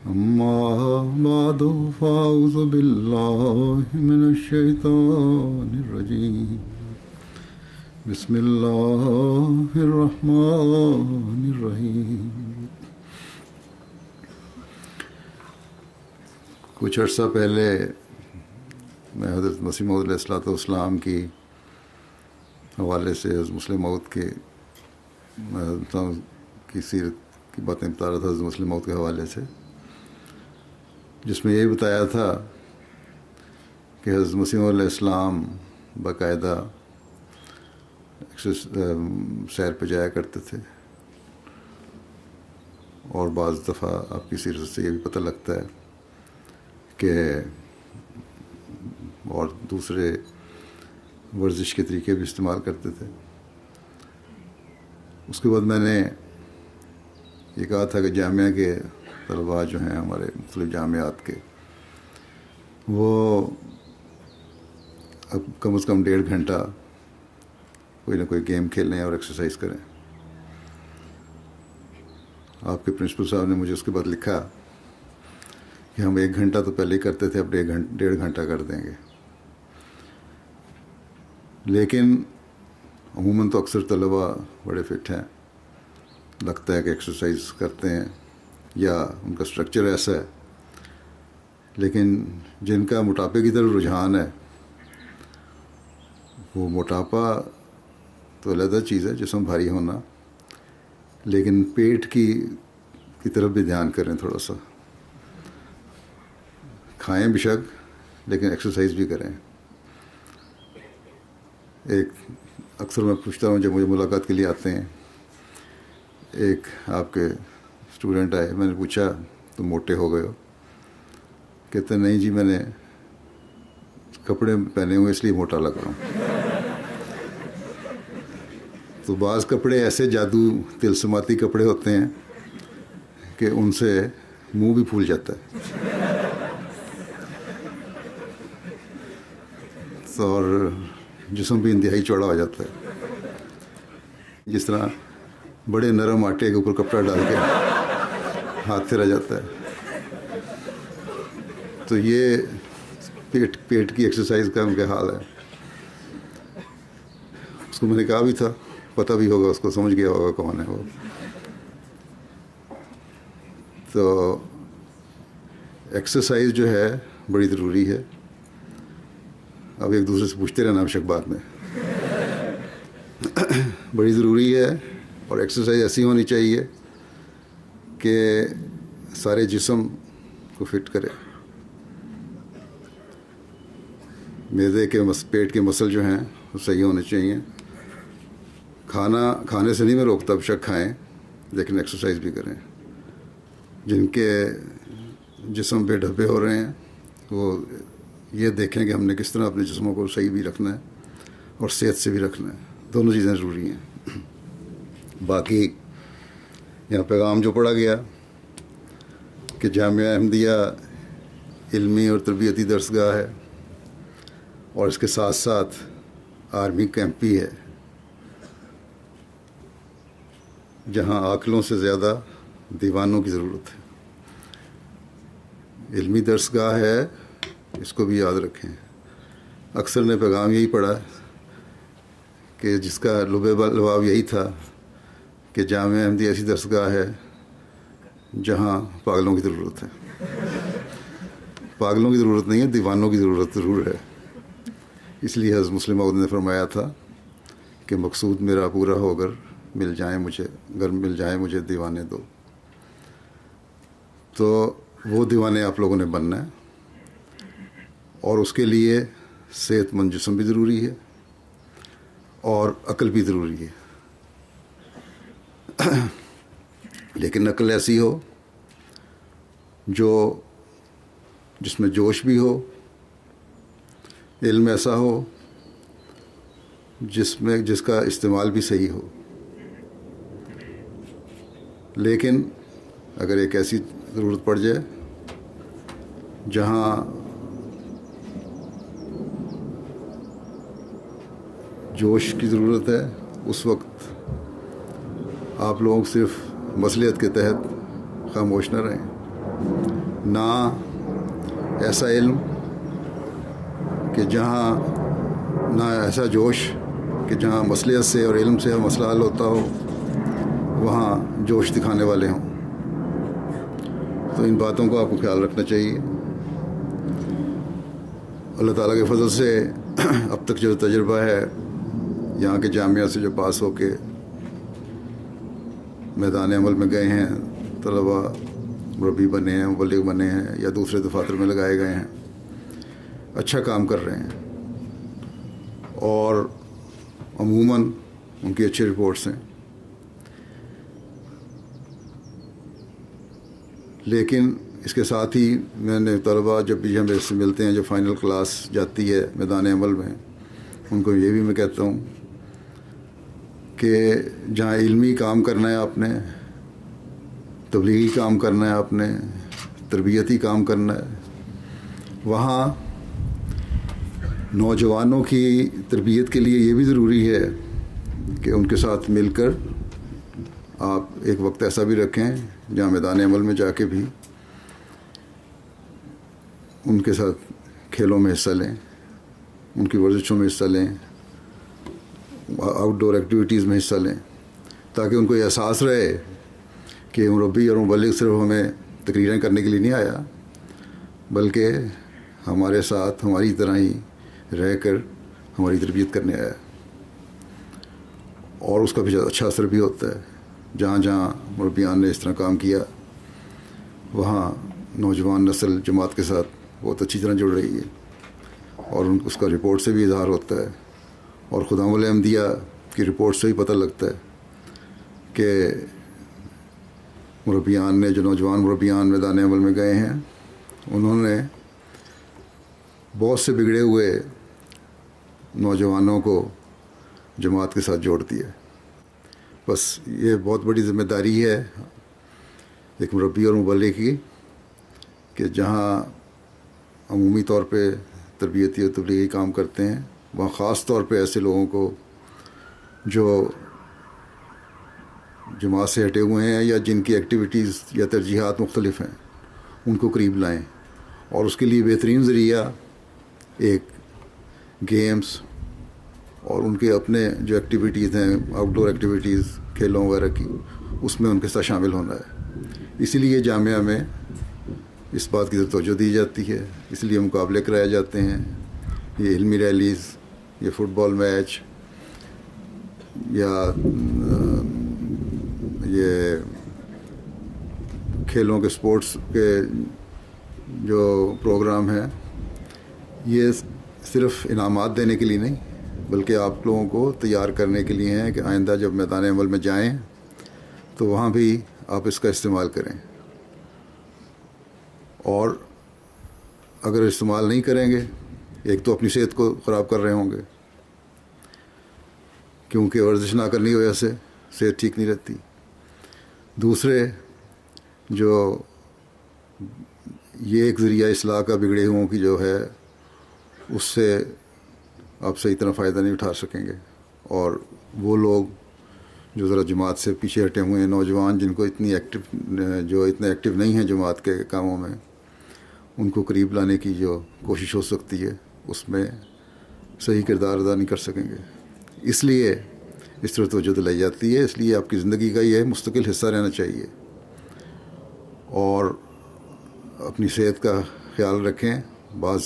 أما بعد فأعوذ بالله من الشيطان الرجيم بسم الله الرحمن الرحیم. کچھ عرصہ پہلے میں حضرت مسیح موعود علیہ الصلوۃ والسلام کی حوالے سے حضرت مسلم موعود کے کی سیرت کی باتیں بتا رہا تھا حضرت مسلم موعود کے حوالے سے، جس میں یہ بتایا تھا کہ حضرت مسیح موعود علیہ السلام باقاعدہ سیر پہ جایا کرتے تھے، اور بعض دفعہ آپ کی سیرت سے یہ بھی پتہ لگتا ہے کہ اور دوسرے ورزش کے طریقے بھی استعمال کرتے تھے. اس کے بعد میں نے یہ کہا تھا کہ جامعہ کے طلباء جو ہیں ہمارے مختلف جامعات کے، وہ اب کم از کم 1.5 گھنٹہ کوئی نہ کوئی گیم کھیلیں اور ایکسرسائز کریں. آپ کے پرنسپل صاحب نے مجھے اس کے بعد لکھا کہ ہم 1 گھنٹہ تو پہلے ہی کرتے تھے، اب 1.5 گھنٹہ کر دیں گے. لیکن عموماً تو اکثر طلباء بڑے فٹ ہیں، لگتا ہے کہ ایکسرسائز کرتے ہیں یا ان کا سٹرکچر ایسا ہے، لیکن جن کا موٹاپے کی طرف رجحان ہے، وہ موٹاپا تو علیحدہ چیز ہے، جسم بھاری ہونا، لیکن پیٹ کی طرف بھی دھیان کریں، تھوڑا سا کھائیں بے شک لیکن ایکسرسائز بھی کریں. اکثر میں پوچھتا ہوں جب مجھے ملاقات کے لیے آتے ہیں، ایک آپ کے اسٹوڈنٹ آئے، میں نے پوچھا تم موٹے ہو گئے ہو؟ کہتے نہیں جی، میں نے کپڑے پہنے ہوئے اس لیے موٹا لگ رہا ہوں. تو بعض کپڑے ایسے جادو تلسماتی کپڑے ہوتے ہیں کہ ان سے منہ بھی پھول جاتا ہے، اور جسم بھی انتہائی چوڑا ہو جاتا ہے. جس طرح بڑے نرم آٹے کے اوپر کپڑا ڈال کے ہاتھ پھیرا جاتا ہے. تو یہ پیٹ کی ایکسرسائز کا ان کا حال ہے. اس کو میں نے کہا بھی تھا، پتہ بھی ہوگا اس کو، سمجھ گیا ہوگا کون ہے وہ. تو ایکسرسائز جو ہے بڑی ضروری ہے. اب ایک دوسرے سے پوچھتے رہنا بے شک بعد میں بڑی ضروری ہے. اور ایکسرسائز ایسی ہونی چاہیے کہ سارے جسم کو فٹ کرے. معدے کے پیٹ کے مسل جو ہیں وہ صحیح ہونے چاہیے. کھانے سے نہیں میں روکتا، بے شک کھائیں لیکن ایکسرسائز بھی کریں. جن کے جسم بے ڈھبے ہو رہے ہیں وہ یہ دیکھیں کہ ہم نے کس طرح اپنے جسموں کو صحیح بھی رکھنا ہے اور صحت سے بھی رکھنا ہے. دونوں چیزیں ضروری ہیں. باقی یہاں پیغام جو پڑھا گیا کہ جامعہ احمدیہ علمی اور تربیتی درسگاہ ہے، اور اس کے ساتھ ساتھ آرمی کیمپ بھی ہے، جہاں عاقلوں سے زیادہ دیوانوں کی ضرورت ہے. علمی درسگاہ ہے، اس کو بھی یاد رکھیں. اکثر نے پیغام یہی پڑھا کہ جس کا لباب یہی تھا کہ جامعہ احمدیہ ایسی درسگاہ ہے جہاں پاگلوں کی ضرورت ہے. پاگلوں کی ضرورت نہیں ہے، دیوانوں کی ضرورت ضرور ہے. اس لیے حضرت مسلم موعود نے فرمایا تھا کہ مقصود میرا پورا ہو گر مل جائیں مجھے دیوانے دو. تو وہ دیوانے آپ لوگوں نے بننا ہے، اور اس کے لیے صحت مند جسم بھی ضروری ہے اور عقل بھی ضروری ہے. لیکن عقل ایسی ہو جس میں جوش بھی ہو، علم ایسا ہو جس کا استعمال بھی صحیح ہو. لیکن اگر ایک ایسی ضرورت پڑ جائے جہاں جوش کی ضرورت ہے، اس وقت آپ لوگ صرف مصلحت کے تحت خاموش نہ رہیں، نہ ایسا علم کہ جہاں، نہ ایسا جوش کہ جہاں مصلحت سے اور علم سے مسئلہ حل ہوتا ہو وہاں جوش دکھانے والے ہوں. تو ان باتوں کو آپ کو خیال رکھنا چاہیے. اللہ تعالیٰ کے فضل سے اب تک جو تجربہ ہے یہاں کے جامعہ سے جو پاس ہو کے میدان عمل میں گئے ہیں طلباء، مربی بنے ہیں، مبلغ بنے ہیں یا دوسرے دفاتر میں لگائے گئے ہیں، اچھا کام کر رہے ہیں اور عموماً ان کی اچھی رپورٹس ہیں. لیکن اس کے ساتھ ہی میں نے طلباء جب بھی ہم سے ملتے ہیں، جو فائنل کلاس جاتی ہے میدان عمل میں، ان کو یہ بھی میں کہتا ہوں کہ جہاں علمی کام کرنا ہے آپ نے، تبلیغی کام کرنا ہے آپ نے، تربیتی کام کرنا ہے، وہاں نوجوانوں کی تربیت کے لیے یہ بھی ضروری ہے کہ ان کے ساتھ مل کر آپ ایک وقت ایسا بھی رکھیں جہاں میدان عمل میں جا کے بھی ان کے ساتھ کھیلوں میں حصہ لیں، ان کی ورزشوں میں حصہ لیں، آؤٹ ڈور ایکٹیویٹیز میں حصہ لیں، تاکہ ان کو یہ احساس رہے کہ مربی اور مبلغ صرف ہمیں تقریریں کرنے کے لیے نہیں آیا، بلکہ ہمارے ساتھ ہماری طرح ہی رہ کر ہماری تربیت کرنے آیا. اور اس کا بھی اچھا اثر بھی ہوتا ہے. جہاں جہاں مربیان نے اس طرح کام کیا وہاں نوجوان نسل جماعت کے ساتھ بہت اچھی طرح جڑ رہی ہے اور اس کا رپورٹ سے بھی اظہار ہوتا ہے، اور خدام الانبیاء کی رپورٹ سے ہی پتہ لگتا ہے کہ مربیان نے، جو نوجوان مربیان میدان عمل میں گئے ہیں، انہوں نے بہت سے بگڑے ہوئے نوجوانوں کو جماعت کے ساتھ جوڑ دیا. بس یہ بہت بڑی ذمہ داری ہے ایک مربی اور مبلغ کی کہ جہاں عمومی طور پہ تربیتی اور تبلیغی کام کرتے ہیں وہاں خاص طور پہ ایسے لوگوں کو جو جماعت سے ہٹے ہوئے ہیں یا جن کی ایکٹیویٹیز یا ترجیحات مختلف ہیں ان کو قریب لائیں. اور اس کے لیے بہترین ذریعہ ایک گیمز اور ان کے اپنے جو ایکٹیویٹیز ہیں، آؤٹ ڈور ایکٹیویٹیز، کھیلوں وغیرہ کی، اس میں ان کے ساتھ شامل ہونا ہے. اسی لیے جامعہ میں اس بات کی توجہ دی جاتی ہے، اس لیے مقابلے کرائے جاتے ہیں، یہ علمی ریلیز، یہ فٹ بال میچ یا یہ کھیلوں کے اسپورٹس کے جو پروگرام ہیں، یہ صرف انعامات دینے کے لیے نہیں بلکہ آپ لوگوں کو تیار کرنے کے لیے ہیں کہ آئندہ جب میدان عمل میں جائیں تو وہاں بھی آپ اس کا استعمال کریں. اور اگر استعمال نہیں کریں گے، ایک تو اپنی صحت کو خراب کر رہے ہوں گے کیونکہ ورزش نہ کرنے کی وجہ سے صحت ٹھیک نہیں رہتی. دوسرے جو یہ ایک ذریعہ اصلاح کا بگڑے ہوں کی جو ہے اس سے آپ صحیح طرح فائدہ نہیں اٹھا سکیں گے. اور وہ لوگ جو ذرا جماعت سے پیچھے ہٹے ہوئے ہیں، نوجوان جن کو اتنے ایکٹیو نہیں ہیں جماعت کے کاموں میں، ان کو قریب لانے کی جو کوشش ہو سکتی ہے اس میں صحیح کردار ادا نہیں کر سکیں گے. اس لیے اس طرح توجہ دلائی جاتی ہے. اس لیے آپ کی زندگی کا یہ مستقل حصہ رہنا چاہیے اور اپنی صحت کا خیال رکھیں. بعض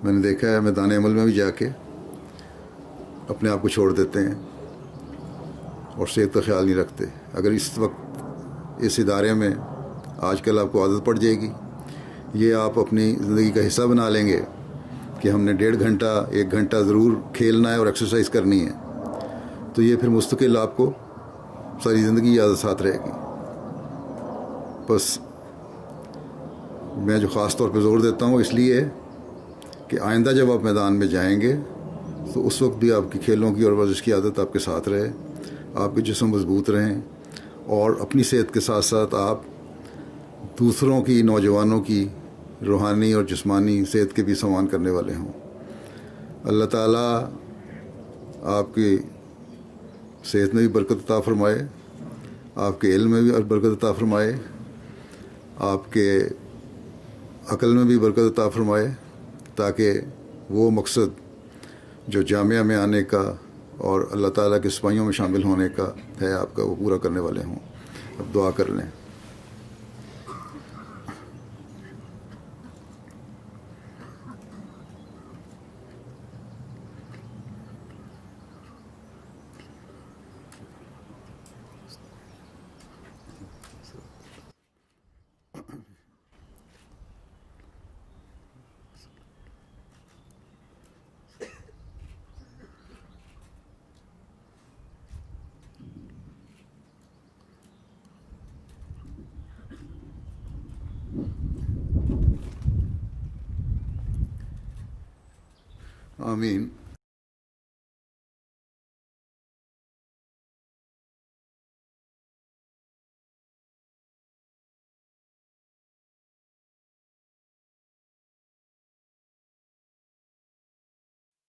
میں نے دیکھا ہے میدان عمل میں بھی جا کے اپنے آپ کو چھوڑ دیتے ہیں اور صحت کا خیال نہیں رکھتے. اگر اس وقت اس ادارے میں آج کل آپ کو عادت پڑ جائے گی، یہ آپ اپنی زندگی کا حصہ بنا لیں گے کہ ہم نے 1.5 گھنٹہ 1 گھنٹہ ضرور کھیلنا ہے اور ایکسرسائز کرنی ہے، تو یہ پھر مستقل آپ کو ساری زندگی عادت ساتھ رہے گی. بس میں جو خاص طور پہ زور دیتا ہوں اس لیے کہ آئندہ جب آپ میدان میں جائیں گے تو اس وقت بھی آپ کی کھیلوں کی اور ورزش کی عادت آپ کے ساتھ رہے، آپ کے جسم مضبوط رہیں اور اپنی صحت کے ساتھ ساتھ آپ دوسروں کی، نوجوانوں کی روحانی اور جسمانی صحت کے بھی سامان کرنے والے ہوں. اللہ تعالیٰ آپ کی صحت میں بھی برکت عطا فرمائے، آپ کے علم میں بھی برکت عطا فرمائے آپ کے عقل میں بھی برکت عطا فرمائے، تاکہ وہ مقصد جو جامعہ میں آنے کا اور اللہ تعالیٰ کے سپاہیوں میں شامل ہونے کا ہے آپ کا، وہ پورا کرنے والے ہوں. اب دعا کر لیں. آمین.